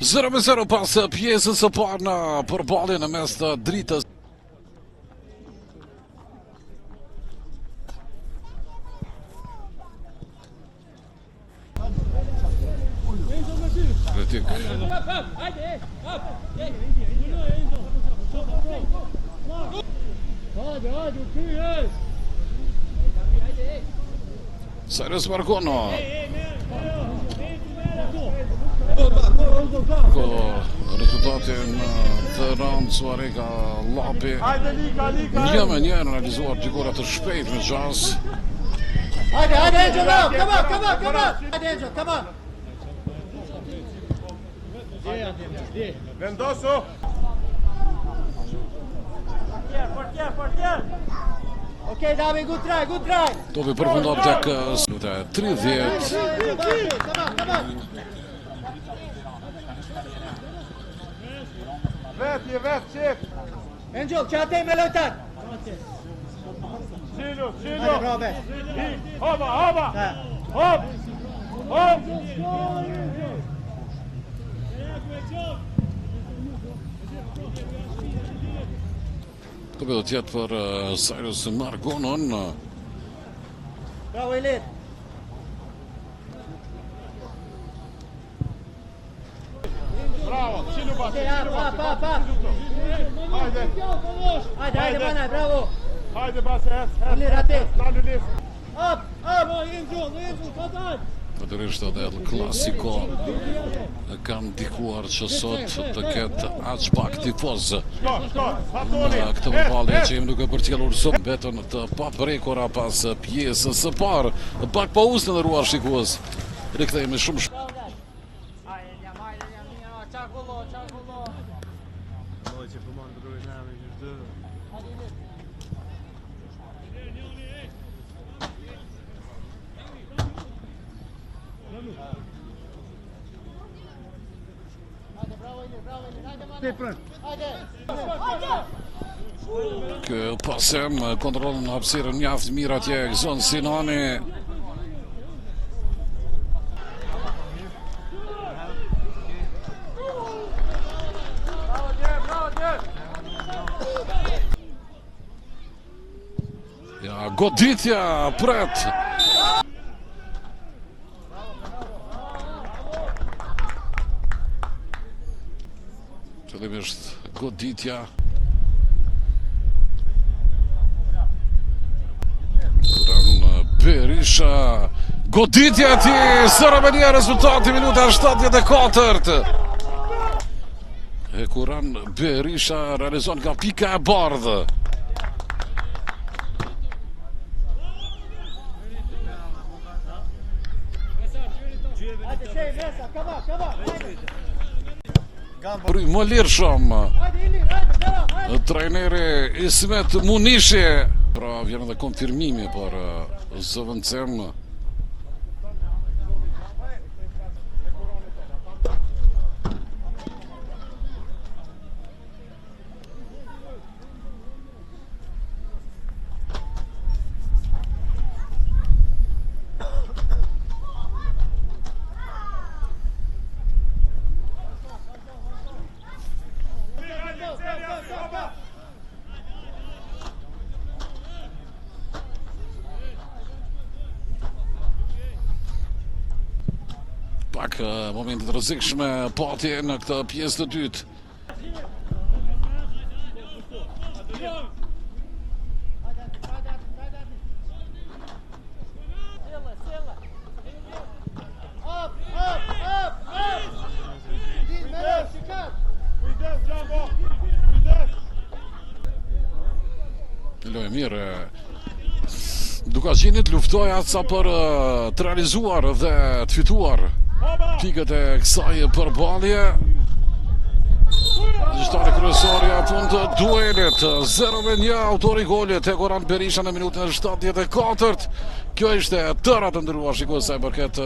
0-0 pas pjesës së parë në përballje në mes të dritës. Kritik. Cyrus Margono. Rezultatin të rëndësuar ka Llapi. 1-1 realizuar gjykora të shpejt me Xhas. Hajde, Angel, come on. Hajde, Angel, come on. Vendoso. Portier. Okay, Davi, good try. Topi përfundon tek 30. Come on. Vet, çek. Angel, çatay me lojtar. Silo. Hajde, bravo. Hova. Hop. Topi do tjetë për Cyrus Margonon. Bravo, Elit. Bravo, Silo bas. Pa. Hajde, bana, bravo. Hajde bas. Elit, rate. Lalulis. Up. Angel, kataj. Natyrisht edhe El Clasico ka ndikuar që sot të ketë aq pak tifoz Shko. në këtë përballje që jemi duke përcjellur sot betën të paprekura pas pjesës së parë. Pak pauzë të nderuar shikues. Rikthehemi shumë Ky pasem kontrollon hapësirën mjaft mirë atje Gzon Sinani. Ja, goditja pret. Qëllimisht goditja. Berisha, goditja ti, Sarabenia, rezultati minuta 74. E Kuran Berisha realizon nga pika e bardhë. Pry më lirë shumë. Trajneri Ismet Munishi. Pra vjen edhe konfirmimi për zëvendësem. Pak momentet rrezikshme patje në këtë pjesë të dytë. Lojë mirë. Duka qenit luftoja sa për të realizuar dhe të fituar pikët e kësaj përballje. Gjyqtari kryesor i afund të duelit. 0-1 autori i golit Kuran Berisha në minutën e 74. Kjo ishte tëra të ndëruar shikues sa i përket